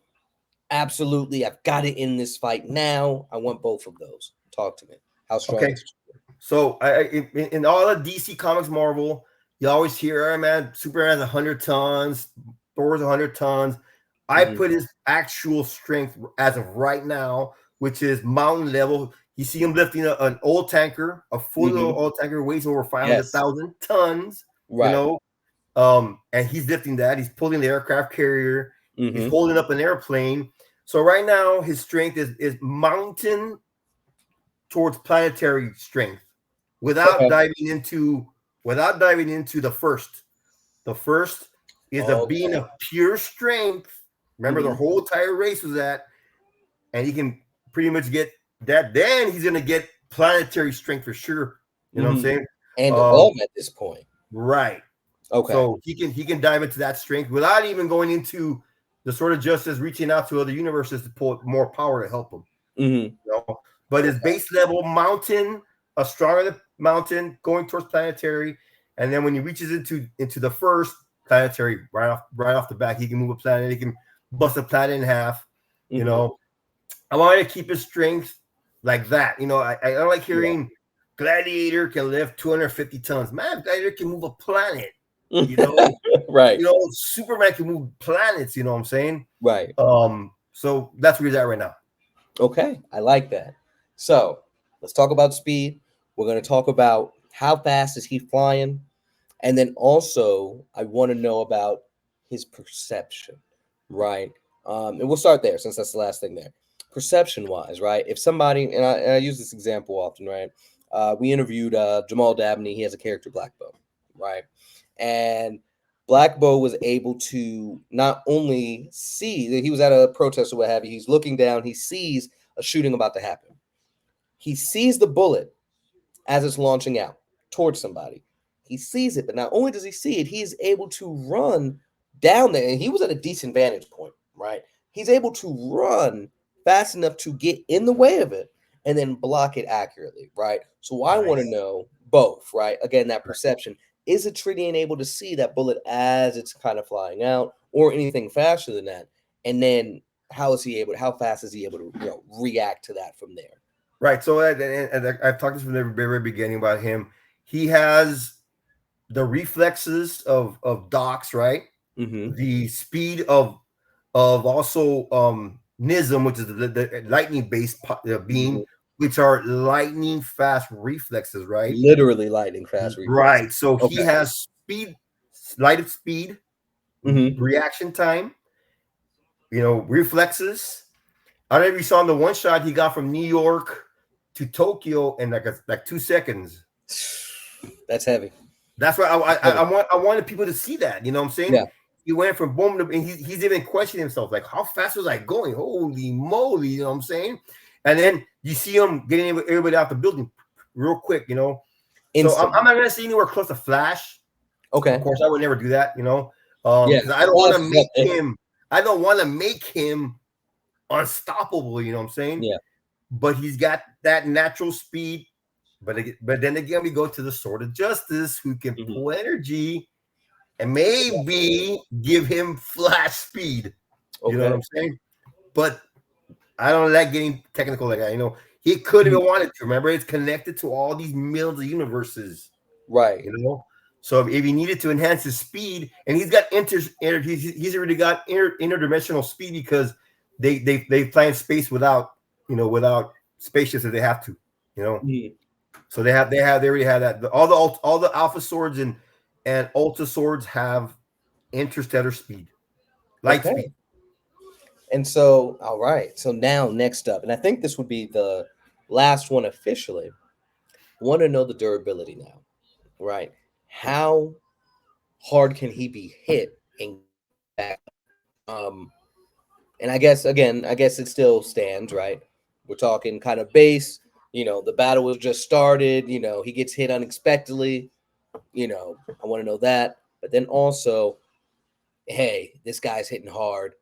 Absolutely. I've got it in this fight now. I want both of those. Talk to me. How strong is he? So in all of DC Comics Marvel, you always hear, man, Superman has 100 tons, Thor's 100 tons. I put his actual strength as of right now, which is mountain level. You see him lifting an old tanker, a full old tanker weighs over 500,000 tons. Right. And he's lifting that. He's pulling the aircraft carrier. He's holding up an airplane. So right now, his strength is mountain towards planetary strength, without diving into the first. The first is a being of pure strength. Remember, the whole entire race was that, and he can pretty much get that. Then he's gonna get planetary strength for sure. You know what I'm saying? And above at this point, right? Okay. So he can dive into that strength without even going into the Sword of Justice, reaching out to other universes to pull more power to help him. You know? But his base level mountain, a stronger mountain, going towards planetary, and then when he reaches into the first planetary, right off the back, he can move a planet. He can bust a planet in half. You know, I wanted to keep his strength like that. You know, I don't like hearing Gladiator can lift 250 tons. Man, Gladiator can move a planet. You know, Right. Superman can move planets. You know what I'm saying? Right. So that's where he's at right now. Okay, I like that. So let's talk about speed. We're going to talk about how fast is he flying, and then also I want to know about his perception, right? And we'll start there since that's the last thing there. Perception wise, right? If somebody, and I use this example often, right? We interviewed Jamal Dabney. He has a character Black Bow, right? And Black Bow was able to not only see that he was at a protest or what have you, he's looking down, he sees a shooting about to happen. He sees the bullet as it's launching out towards somebody. He sees it, but not only does he see it, he is able to run down there. And he was at a decent vantage point, right? He's able to run fast enough to get in the way of it and then block it accurately, right? So I want to know both, right? Again, that perception. Is Atreydean able to see that bullet as it's kind of flying out or anything faster than that? And then how fast is he able to react to that from there? Right. So and I've talked this from the very beginning about him. He has the reflexes of Doc's, right? Mm-hmm. The speed of also Nism, which is the lightning based beam, which are lightning fast reflexes, right? Literally lightning fast reflexes. Right. So he has speed, light of speed, reaction time, reflexes. I don't know if you saw in the one shot he got from New York to Tokyo in like 2 seconds. That's heavy. That's why I wanted people to see that. You know what I'm saying? Yeah. He went from boom to, and he's even questioning himself, like, how fast was I going? Holy moly, you know what I'm saying? And then you see him getting everybody out the building real quick, So I'm not gonna say anywhere close to Flash. Okay. Of course, I would never do that, because I don't want to make him. I don't want to make him unstoppable. You know what I'm saying? Yeah. But he's got that natural speed. But then again, we go to the Sword of Justice, who can pull energy and maybe give him Flash speed. You know what I'm saying? But I don't like getting technical like that. He could have wanted to. Remember, it's connected to all these millions of universes. Right. So if he needed to enhance his speed, and he's got he's already got interdimensional speed because they fly in space without spaceships if they have to. So they already have that. All the Alpha swords and Ultra swords have interstellar speed, light speed. And so, all right. So now next up, and I think this would be the last one officially. I want to know the durability now, right? How hard can he be hit and back? And I guess it still stands, right? We're talking kind of base. The battle was just started. He gets hit unexpectedly. I want to know that. But then also, hey, this guy's hitting hard.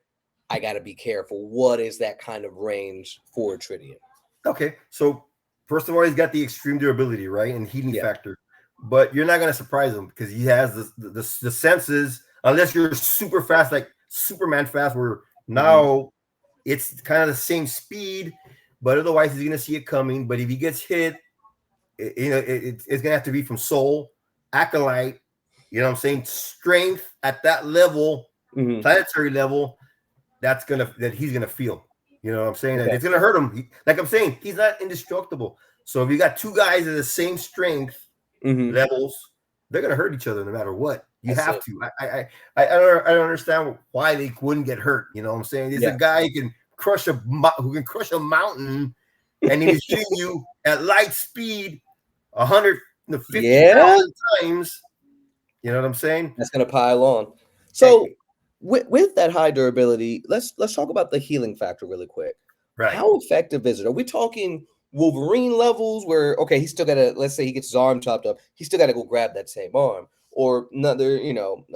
I got to be careful. What is that kind of range for Atreydean? Okay, so first of all, he's got the extreme durability, right, and heating factor. But you're not going to surprise him because he has the senses. Unless you're super fast, like Superman fast, where now it's kind of the same speed, but otherwise he's going to see it coming. But if he gets hit, it's going to have to be from Soul, Akolyte. You know what I'm saying? Strength at that level, planetary level. That he's gonna feel. You know what I'm saying? It's gonna hurt him. Like I'm saying, he's not indestructible. So if you got two guys at the same strength levels, they're gonna hurt each other no matter what. You have to. I don't understand why they wouldn't get hurt. You know what I'm saying? There's a guy who can crush a mountain, and he's shooting you at light speed, 150,000 times. You know what I'm saying? That's gonna pile on. So. With that high durability, let's talk about the healing factor really quick. Right. How effective is it? Are we talking Wolverine levels where, he's still got to, let's say he gets his arm chopped up, he's still got to go grab that same arm? Or another,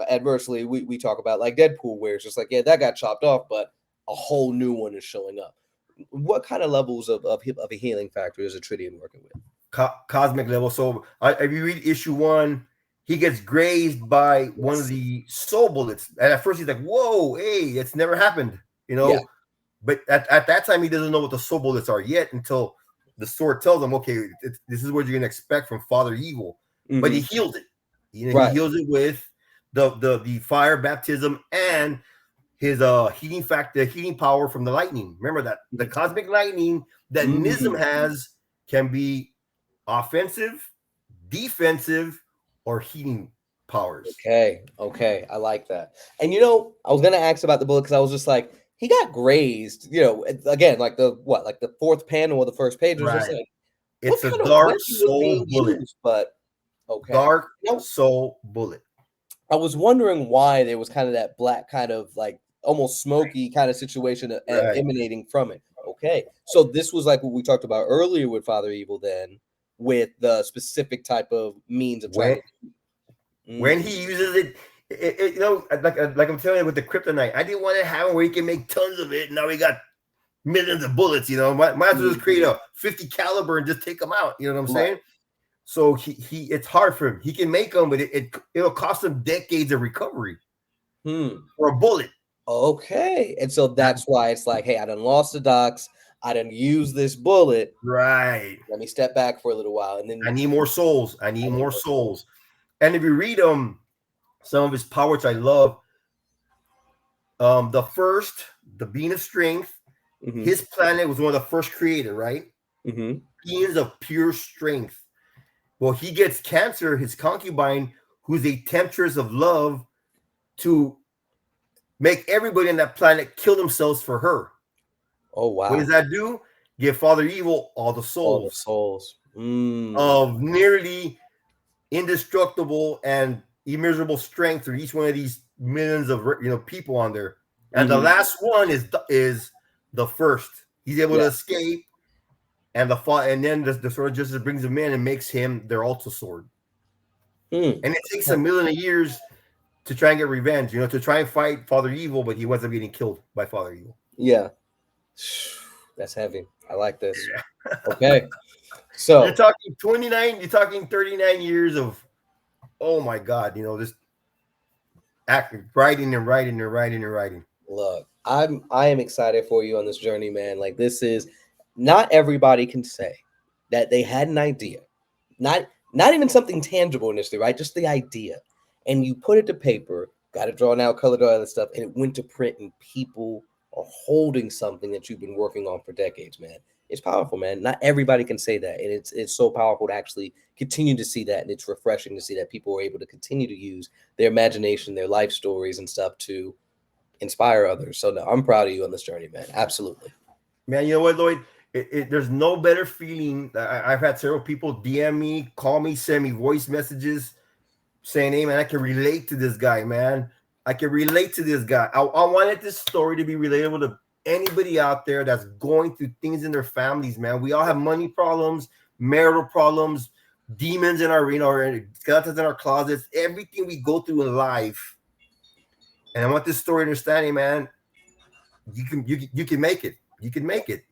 adversely, we talk about like Deadpool where it's just like, that got chopped off, but a whole new one is showing up. What kind of levels of a healing factor is Atreydean working with? Cosmic level. So if you read issue 1, he gets grazed by one of the soul bullets. And at first he's like, whoa, hey, it's never happened, But at that time, he doesn't know what the soul bullets are yet until the sword tells him, okay, this is what you're going to expect from Father Evil. But he heals it. He heals it with the fire baptism and his heating factor, heating power from the lightning. Remember that the cosmic lightning that Nism has can be offensive, defensive, or heating powers. Okay, I like that. And you know, I was gonna ask about the bullet because I was just like, he got grazed. You know, again, like the fourth panel or the first page was just Right. like, It's what a kind of dark weapon was soul being bullet. used? But okay, Dark you know, soul bullet. I was wondering why there was kind of that black kind of like almost smoky kind of situation Right. emanating from it. Okay, so this was like what we talked about earlier with Father Evil, then with the specific type of means of trying When he uses it, you know, like I'm telling you with the kryptonite, I didn't want to have it where he can make tons of it. Now we got millions of bullets. You know, might as well just create a 50 caliber and just take them out. You know what I'm saying? So he it's hard for him. He can make them, but it'll cost him decades of recovery for a bullet. Okay, and so that's why it's like, hey, I done lost the docs. I done used this bullet. Right. Let me step back for a little while, and then I need more souls. I need more souls. And if you read some of his power, which I love, the being of strength, his planet was one of the first created, right? Beings of pure strength. Well, he gets Cancer, his concubine, who's a temptress of love, to make everybody on that planet kill themselves for her. Oh wow! What does that do? Give Father Evil all the souls of nearly indestructible and immeasurable strength through each one of these millions of people on there. And the last one is the first. He's able to escape, and then the Sword of Justice brings him in and makes him their Alta Sword. And it takes a million of years to try and get revenge, to try and fight Father Evil, but he winds up getting killed by Father Evil. Yeah. That's heavy. I like this. Okay. So you're talking 29, you're talking 39 years of, oh my God, just writing. Look, I am excited for you on this journey, man. Like, this is not everybody can say that they had an idea, not even something tangible initially, right? Just the idea, and you put it to paper, got it drawn out, colored, all that stuff, and it went to print, and people are holding something that you've been working on for decades, man. It's powerful, man. Not everybody can say that, and it's so powerful to actually continue to see that, and it's refreshing to see that people are able to continue to use their imagination, their life stories, and stuff to inspire others. So no, I'm proud of you on this journey, man. Absolutely, man. You know what, Lloyd? There's no better feeling. I've had several people DM me, call me, send me voice messages saying, "Hey, man, I can relate to this guy, man. I can relate to this guy." I wanted this story to be relatable to anybody out there that's going through things in their families, man. We all have money problems, marital problems, demons in our, skeletons in our closets, everything we go through in life. And I want this story to understand, man, you can make it. You can make it,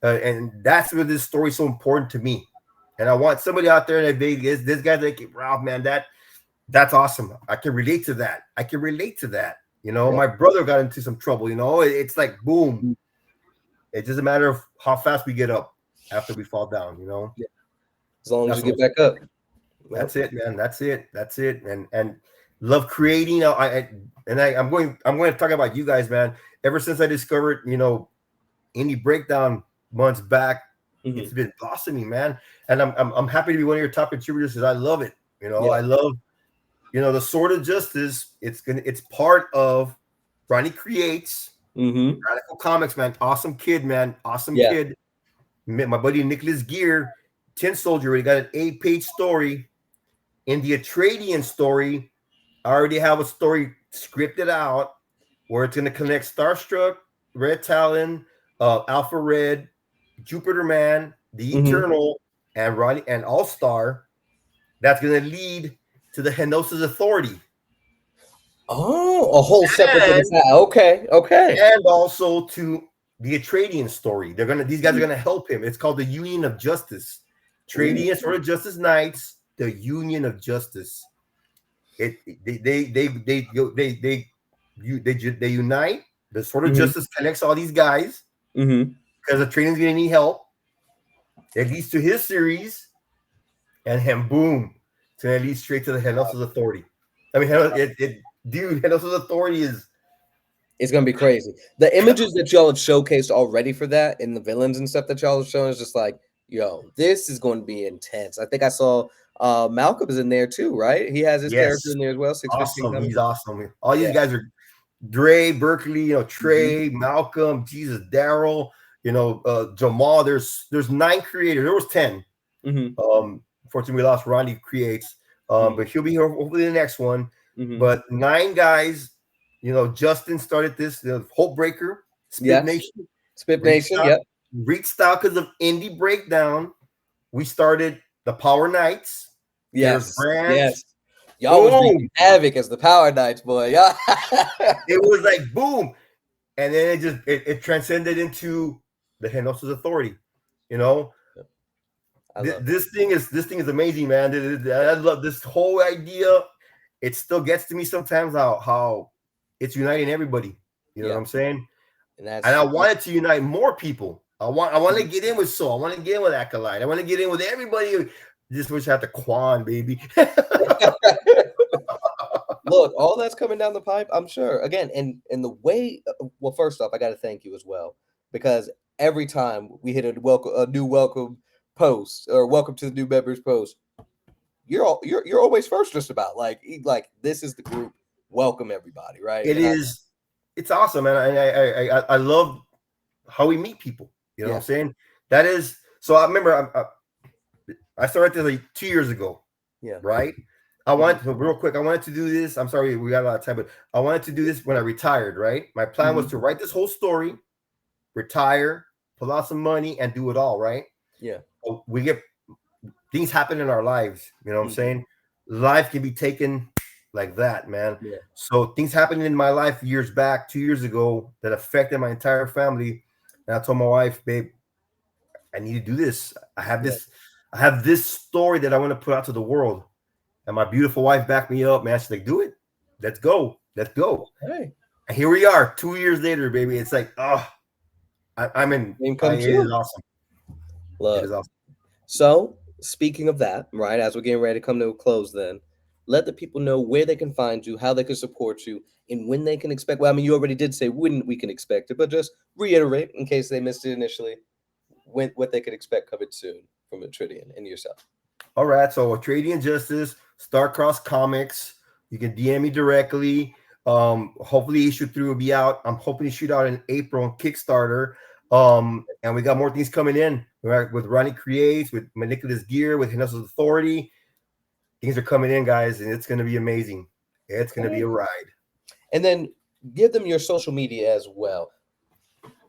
and that's where this story is so important to me. And I want somebody out there that this guy's like, Ralph, man, that's awesome. I can relate to that. My brother got into some trouble, it's like, boom. It's just a matter of how fast we get up after we fall down, As long as you get back up. That's it, man. That's it. And love creating. I'm going to talk about you guys, man. Ever since I discovered, Indie Breakdown months back, it's been blossoming, man. And I'm happy to be one of your top contributors because I love it. I love, the Sword of Justice. It's part of Ronnie Creates, Radical Comics, man. Awesome kid, man. Awesome kid. My buddy Nicholas Gear, Tin Soldier, we got an 8-page story. In the Atreydean story, I already have a story scripted out where it's going to connect Starstruck, Red Talon, Alpha Red, Jupiter Man, the Eternal, and Ronnie and All Star. That's going to lead to the Henosis Authority. Oh, a whole separate. Okay. And also to the Atreydean story. These guys are gonna help him. It's called the Union of Justice. Atreydean Sword of Justice Knights, the Union of Justice. They unite. The Sword of Justice connects all these guys because the Atreydean's gonna need help. It leads to his series, and him, boom, it's gonna lead straight to the Henosis Authority. I mean, dude, Hell's Authority is It's gonna be crazy. The images that y'all have showcased already for that, and the villains and stuff that y'all have shown is just like, yo, this is going to be intense. I think I saw Malcolm is in there too, right? He has his character yes, in there as well. 615 awesome. coming. He's awesome. All these Yeah. guys are Dre, Berkeley, Trey, Malcolm, Jesus, Daryl, Jamal. There's 9 creators. There was 10. Unfortunately, we lost Ronnie Creates, but he'll be here hopefully the next one. But 9 guys. Justin started this, Hope Breaker, Spit Nation, Spit Nation, yep. Reached out because of Indie Breakdown. We started the Power Nights. Yes, yes. Y'all was wreaking havoc as the Power Nights, boy. Yeah. It was like boom, and then it transcended into the Henosis Authority. This thing is amazing, man. I love this whole idea. It still gets to me sometimes how it's uniting everybody. You know what I'm saying? And I wanted to unite more people. I want to get in with Soul. I want to get in with Akolyte. I want to get in with everybody. Just wish I had the Quan, baby. Look, all that's coming down the pipe, I'm sure. Again, and the way, well, first off, I got to thank you as well, because every time we hit a new welcome post or welcome to the new members post, you're always first, just about like this is the group. Welcome everybody, right? It's awesome, man. I love how we meet people. You know what I'm saying? That is so. I remember I started this like 2 years ago. Yeah. Right. I wanted to, real quick. I wanted to do this. I'm sorry, we got a lot of time, but I wanted to do this when I retired. Right. My plan was to write this whole story, retire, pull out some money, and do it all. Right. Yeah. We get things happen in our lives. You know what I'm saying? Life can be taken like that, man. Yeah. So things happened in my life years back, 2 years ago, that affected my entire family. And I told my wife, babe, I need to do this. I have this story that I want to put out to the world. And my beautiful wife backed me up, man. She's like, do it. Let's go. Let's go. Hey. And here we are 2 years later, baby. It's like, I'm in. It is awesome. Look. It is awesome. So speaking of that, right, as we're getting ready to come to a close, then let the people know where they can find you, how they can support you, and when they can expect. Well, I mean, you already did say when we can expect it, but just reiterate in case they missed it initially, what they could expect coming soon from Atreydean and yourself. All right, so Atreydean Justice, Starcross Comics. You can DM me directly. Hopefully, issue 3 will be out. I'm hoping to shoot out in April on Kickstarter. And we got more things coming in with Ronnie Creates, with Manipulous Gear, with Henosis Authority. Things are coming in, guys, and it's going to be amazing. It's going to be a ride. And then give them your social media as well.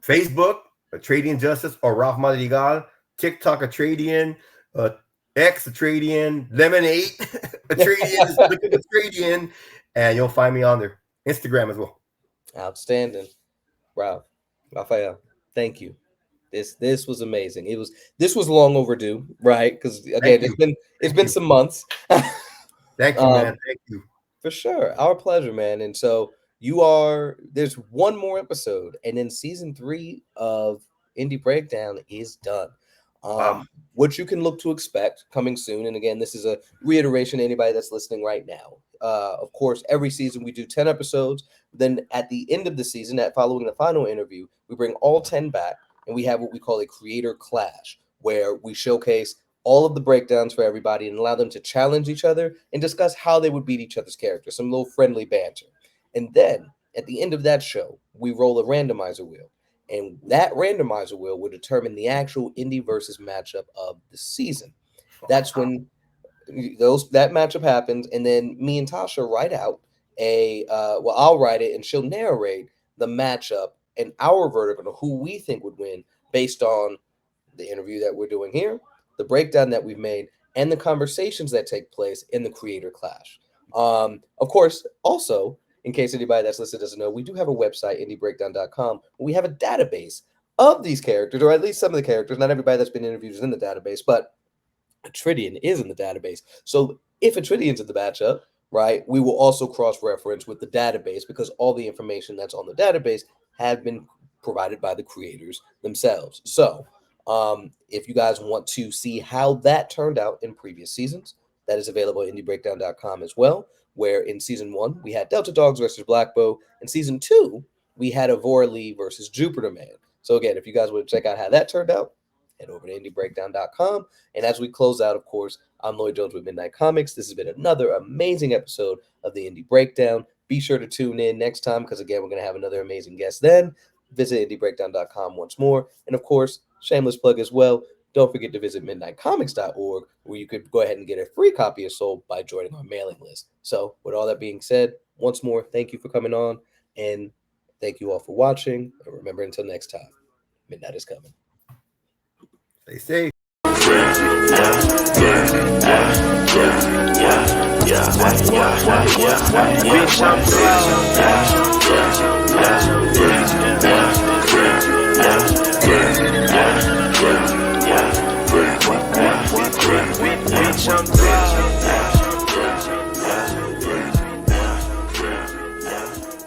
Facebook, Atreydean Justice, or Ralph Madrigal. TikTok, Atreydean. X, Atreydean. Lemonade, Atreydean. Look at Atreydean, and you'll find me on there. Instagram as well. Outstanding. Raphael, thank you. This was amazing. This was long overdue, right? Because again, it's been some months. Thank you, man. Thank you. For sure. Our pleasure, man. And so there's one more episode, and then season 3 of Indie Breakdown is done. What you can look to expect coming soon. And again, this is a reiteration to anybody that's listening right now. Of course, every season we do 10 episodes. Then at the end of the season, following the final interview, we bring all 10 back, and we have what we call a creator clash, where we showcase all of the breakdowns for everybody and allow them to challenge each other and discuss how they would beat each other's characters, some little friendly banter. And then at the end of that show, we roll a randomizer wheel. And that randomizer wheel will determine the actual indie versus matchup of the season. That's when that matchup happens, and then me and Tasha write out I'll write it, and she'll narrate the matchup and our verdict on who we think would win based on the interview that we're doing here, the breakdown that we've made, and the conversations that take place in the creator clash. Of course, also, in case anybody that's listening doesn't know, we do have a website, indiebreakdown.com. We have a database of these characters, or at least some of the characters. Not everybody that's been interviewed is in the database, but Atreydean is in the database. So if Atreydean's in the matchup, right, we will also cross-reference with the database, because all the information that's on the database have been provided by the creators themselves. So if you guys want to see how that turned out in previous seasons, that is available at indiebreakdown.com as well. where in season 1 we had Delta Dogs versus Black Bow. In season 2, we had Avora Lee versus Jupiter Man. So again, if you guys want to check out how that turned out, head over to indiebreakdown.com. And as we close out, of course, I'm Lloyd Jones with Midnight Comics. This has been another amazing episode of the Indie Breakdown. Be sure to tune in next time because, again, we're going to have another amazing guest then. Visit indiebreakdown.com once more. And, of course, shameless plug as well, don't forget to visit midnightcomics.org where you could go ahead and get a free copy of Soul by joining our mailing list. So with all that being said, once more, thank you for coming on, and thank you all for watching. And remember, until next time, midnight is coming. Stay safe. Bitch, I'm proud.